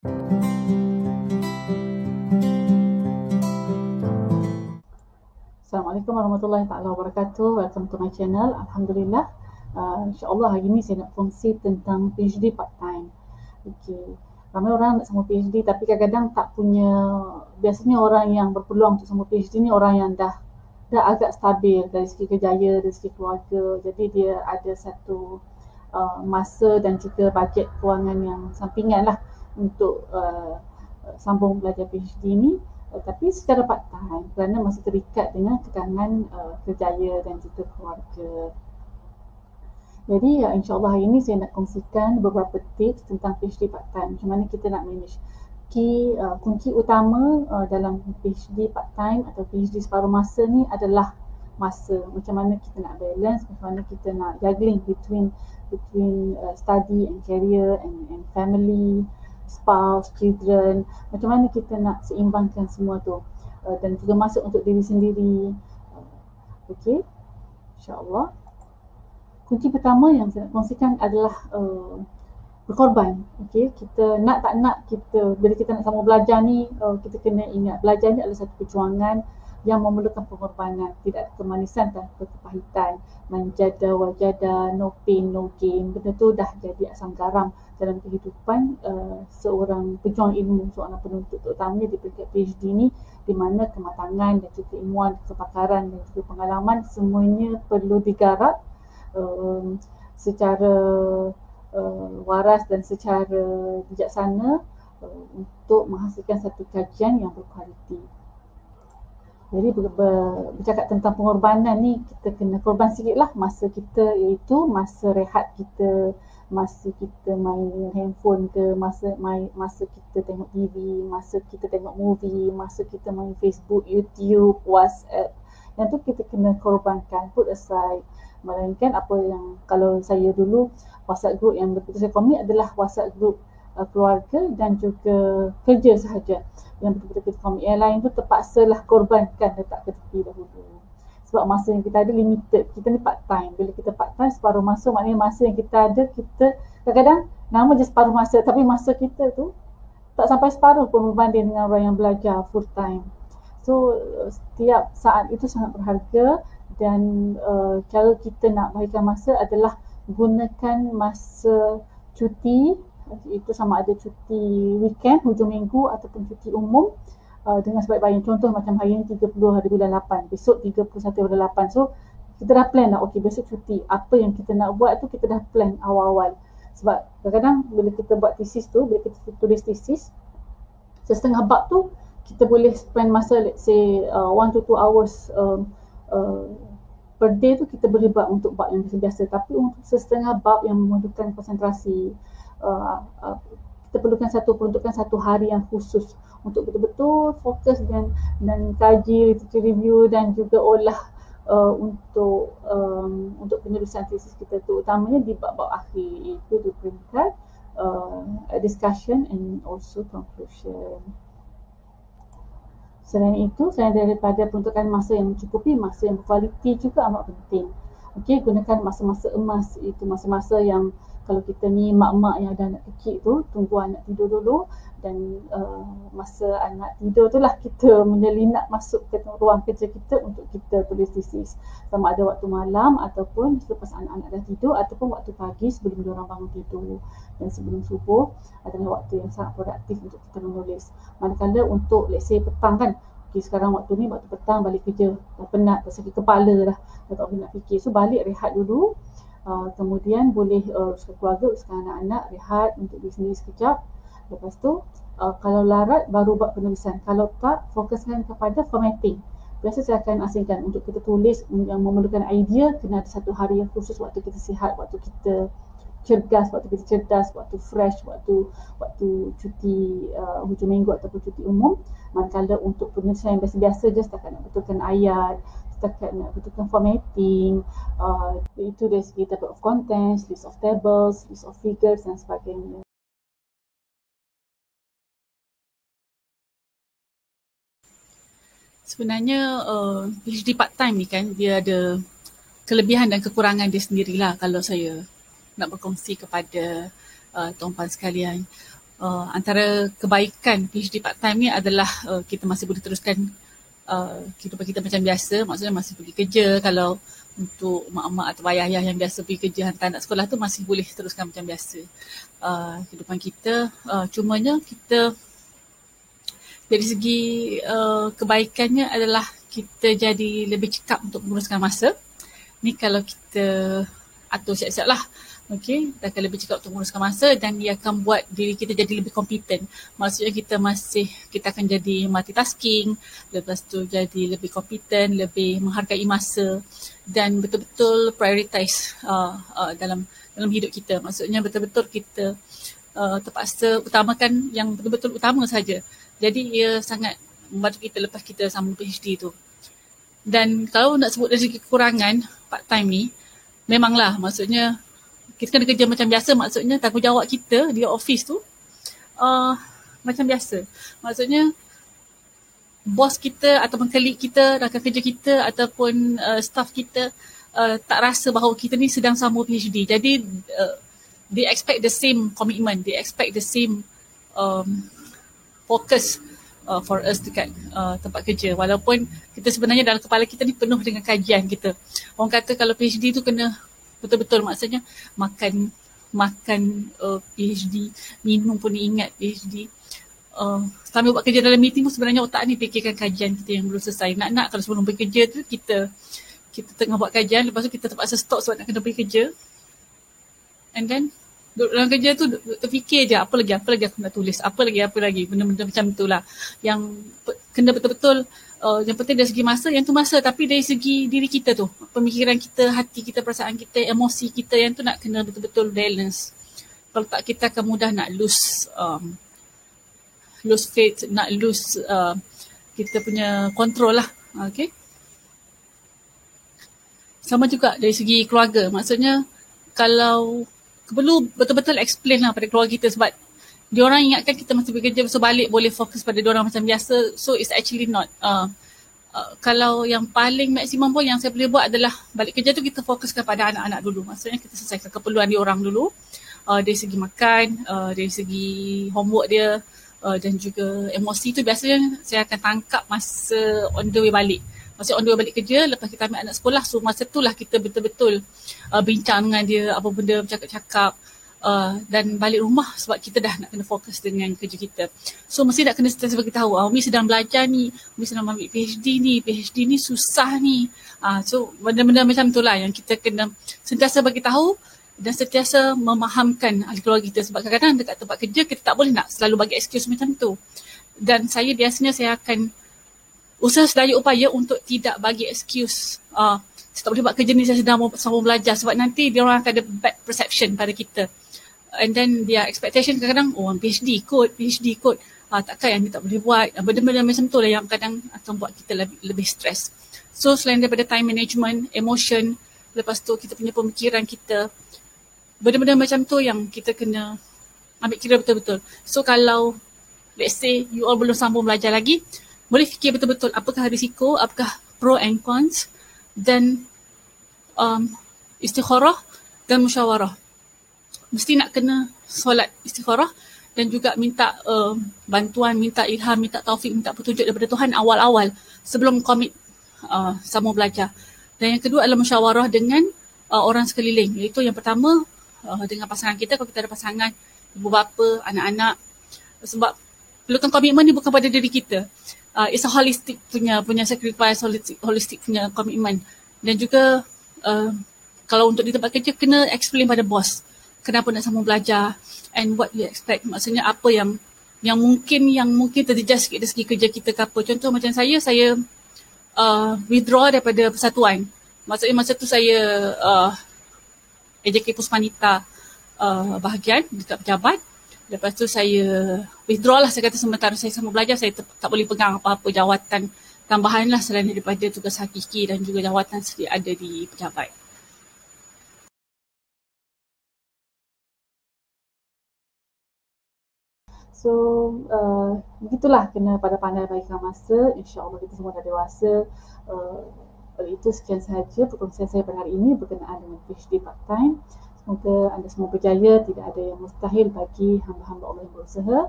Assalamualaikum warahmatullahi taala wabarakatuh. Welcome to my channel. Alhamdulillah. InsyaAllah hari ini saya nak kongsi tentang PhD part time. Okey. Ramai orang nak sambung PhD tapi kadang-kadang tak punya, biasanya orang yang berpeluang untuk sambung PhD ni orang yang dah agak stabil dari segi kerjaya, dari segi keluarga. Jadi dia ada satu masa dan juga bajet kewangan yang sampingan lah untuk sambung belajar PhD ni. Tapi secara part time kerana masih terikat dengan tekanan kerjaya dan juga keluarga. Jadi insyaAllah hari ini saya nak kongsikan beberapa tips tentang PhD part time, macam mana kita nak manage. Kunci utama dalam PhD part time atau PhD separuh masa ni adalah masa. Macam mana kita nak balance, macam mana kita nak juggling between study and career and family, spouse, children, macam mana kita nak seimbangkan semua tu, dan juga masa untuk diri sendiri. Okey, insyaAllah. Kunci pertama yang saya nak kongsikan adalah berkorban. Okey, kita nak tak nak, bila kita nak sambung belajar ni, kita kena ingat belajar ni adalah satu perjuangan yang memerlukan pengorbanan. Tidak ada kemanisan tanpa kepahitan. Manjada wajada, no pain no gain. Benda tu dah jadi asam garam dalam kehidupan seorang pejuang ilmu, seorang penuntut, terutamanya di peringkat PhD ni, di mana kematangan dan juga ilmuan, kepakaran dan juga pengalaman semuanya perlu digarap secara waras dan secara bijaksana untuk menghasilkan satu kajian yang berkualiti. Jadi bercakap tentang pengorbanan ni, kita kena korban sikit lah masa kita, iaitu masa rehat kita, masa kita main handphone ke, masa kita tengok TV, masa kita tengok movie, masa kita main Facebook, YouTube, WhatsApp. Yang tu kita kena korbankan, put aside. Melainkan apa yang, kalau saya dulu, WhatsApp group yang betul saya komit adalah WhatsApp group keluarga dan juga kerja sahaja. Yang betul-betul kita komit. Yang lain tu terpaksalah korbankan, letak ke tepi dahulu. Sebab masa yang kita ada limited. Kita ni part time. Bila kita part time separuh masa, maknanya masa yang kita ada, kita kadang-kadang nama je separuh masa, tapi masa kita tu tak sampai separuh pun berbanding dengan orang yang belajar full time. So setiap saat itu sangat berharga, dan cara kita nak bahagikan masa adalah gunakan masa cuti, itu sama ada cuti weekend, hujung minggu ataupun cuti umum dengan sebaik-baiknya. Contoh macam hari ni 30 hari bulan 8, besok 31 bulan 8. So kita dah plan dah, okey besok cuti, apa yang kita nak buat tu kita dah plan awal-awal. Sebab kadang-kadang bila kita buat thesis tu, bila kita tulis thesis, setengah bab tu kita boleh spend masa let's say 1 to 2 hours per day tu kita boleh buat untuk bab yang biasa. Tapi untuk setengah bab yang memerlukan konsentrasi, kita peruntukkan satu hari yang khusus untuk betul-betul fokus dan kaji literature review dan juga olah untuk penulisan tesis kita tu, utamanya di bab-bab akhir, iaitu di peringkat discussion and also conclusion. Selain itu, selain daripada peruntukan masa yang mencukupi, masa yang berkualiti juga amat penting. Okey, gunakan masa-masa emas, itu masa-masa yang kalau kita ni mak-mak yang ada anak kecil tu, tunggu anak tidur dulu, dan masa anak tidur tu lah kita menyelinap masuk ke ruang kerja kita untuk kita tulis tesis. Sama ada waktu malam ataupun selepas anak-anak dah tidur, ataupun waktu pagi sebelum diorang bangun tidur dan sebelum subuh adalah waktu yang sangat produktif untuk kita menulis. Manakala untuk let's say petang kan, sekarang waktu ni waktu petang balik kerja, dah penat, dah sakit kepala dah tak boleh nak fikir. So balik rehat dulu, kemudian boleh uruskan keluarga, uruskan anak-anak, rehat untuk diri sendiri sekejap. Lepas tu kalau larat baru buat penulisan, kalau tak fokuskan kepada formatting. Biasa saya akan asingkan untuk kita tulis yang memerlukan idea, kena ada satu hari yang khusus, waktu kita sihat, waktu kita cergas, waktu fresh, waktu cuti hujung minggu ataupun cuti umum. Manakala untuk penulisan yang biasa-biasa je, setakat nak betulkan ayat, setakat nak betulkan formatting, itu dari segi table of contents, list of tables, list of figures dan sebagainya. Sebenarnya PhD part time ni kan, dia ada kelebihan dan kekurangan dia sendirilah kalau saya nak berkongsi kepada tuan-puan sekalian. antara kebaikan PhD part-time ni adalah kita masih boleh teruskan kehidupan kita macam biasa, maksudnya masih pergi kerja. Kalau untuk mak-mak atau ayah-ayah yang biasa pergi kerja hantar anak sekolah tu masih boleh teruskan macam biasa kehidupan kita. Cumanya kita dari segi kebaikannya adalah kita jadi lebih cekap untuk menguruskan masa. Ni kalau kita atur siap-siap lah. Okay, kita akan lebih cekap untuk menguruskan masa dan dia akan buat diri kita jadi lebih kompeten. Maksudnya kita akan jadi multitasking, lepas tu jadi lebih kompeten, lebih menghargai masa dan betul-betul prioritize dalam hidup kita. Maksudnya betul-betul kita terpaksa utamakan yang betul-betul utama saja. Jadi ia sangat membantu kita lepas kita sambung PhD tu. Dan kalau nak sebut dari segi kekurangan part-time ni, memanglah maksudnya kita kena kerja macam biasa, maksudnya tanggungjawab kita di office tu macam biasa. Maksudnya bos kita ataupun colleague kita, rakan kerja kita ataupun staff kita tak rasa bahawa kita ni sedang sambung PhD. Jadi they expect the same commitment, they expect the same focus for us dekat tempat kerja. Walaupun kita sebenarnya dalam kepala kita ni penuh dengan kajian kita. Orang kata kalau PhD tu kena betul-betul, maksudnya makan PhD, minum pun ingat PhD. Sambil buat kerja dalam meeting pun sebenarnya otak ni fikirkan kajian kita yang belum selesai. Nak kalau sebelum pergi kerja tu kita tengah buat kajian, lepas tu kita terpaksa stop sebab nak kena pergi kerja. And then duduk dalam kerja tu terfikir je apa lagi aku nak tulis, apa lagi, benda-benda macam tu lah. Yang kena betul-betul yang penting dari segi masa, yang tu masa, tapi dari segi diri kita tu, pemikiran kita, hati kita, perasaan kita, emosi kita, yang tu nak kena betul-betul balance. Kalau tak kita akan mudah nak lose faith, nak lose kita punya control lah. Okay. Sama juga dari segi keluarga, maksudnya kalau perlu betul-betul explain lah pada keluarga kita, sebab diorang ingatkan kita masih bekerja, so balik boleh fokus pada diorang macam biasa. So it's actually not. Kalau yang paling maksimum pun yang saya boleh buat adalah balik kerja tu kita fokuskan pada anak-anak dulu. Maksudnya kita selesaikan keperluan diorang dulu, dari segi makan, dari segi homework dia, dan juga emosi tu biasanya saya akan tangkap masa on the way balik. Masa on the way balik kerja, lepas kita ambil anak sekolah, so masa tu lah kita betul-betul bincang dengan dia, apa benda, bercakap-cakap, dan balik rumah sebab kita dah nak kena fokus dengan kerja kita. So mesti nak kena sentiasa beritahu, Umi sedang belajar ni, Umi sedang ambil PhD ni susah ni. So benda-benda macam tu lah yang kita kena sentiasa beritahu dan sentiasa memahamkan ahli keluarga kita, sebab kadang-kadang dekat tempat kerja kita tak boleh nak selalu bagi excuse macam tu. Dan saya akan usaha sedaya upaya untuk tidak bagi excuse. Saya tak boleh buat kerja ni, saya sedang sambung belajar, sebab nanti dia orang akan ada bad perception pada kita. And then their expectation kadang-kadang, PhD kot. Takkan yang ni tak boleh buat. Benda-benda macam tu lah yang kadang akan buat kita lebih stres. So selain daripada time management, emotion, lepas tu kita punya pemikiran kita, benda-benda macam tu yang kita kena ambil kira betul-betul. So kalau let's say you all belum sambung belajar lagi, boleh fikir betul-betul apakah risiko, apakah pro and cons, dan istikharah dan musyawarah. Mesti nak kena solat istikharah dan juga minta bantuan, minta ilham, minta taufik, minta petunjuk daripada Tuhan awal-awal sebelum komit sambung belajar. Dan yang kedua adalah musyawarah dengan orang sekeliling. Iaitu yang pertama dengan pasangan kita, kalau kita ada pasangan, ibu bapa, anak-anak. Sebab perlukan komitmen ni bukan pada diri kita. It's a holistic punya sacrifice, holistic punya komitmen. Dan juga kalau untuk di tempat kerja, kena explain pada bos kenapa nak sambung belajar and what we expect. Maksudnya apa yang mungkin terjejas sikit dari segi kerja kita ke apa. Contoh macam saya withdraw daripada persatuan. Maksudnya masa tu saya AJK Puspanita bahagian dekat pejabat. Lepas tu saya withdraw lah, saya kata sementara saya sambung belajar, saya tak boleh pegang apa-apa jawatan tambahan lah selain daripada tugas hakiki dan juga jawatan sedia ada di pejabat. So begitulah, kena pada pandai baikkan masa. InsyaAllah kita semua dah dewasa. Oleh itu sekian sahaja perkongsian saya pada hari ini berkenaan dengan PhD part-time. Semoga anda semua berjaya, tidak ada yang mustahil bagi hamba-hamba Allah yang berusaha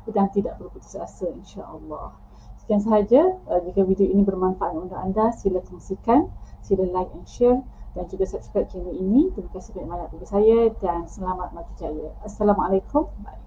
dan tidak berputus asa, insya-Allah. Sekian sahaja. Jika video ini bermanfaat untuk anda, sila kongsikan, sila like and share dan juga subscribe channel ini. Terima kasih banyak-banyak bagi saya dan selamat maju jaya. Assalamualaikum. Bye.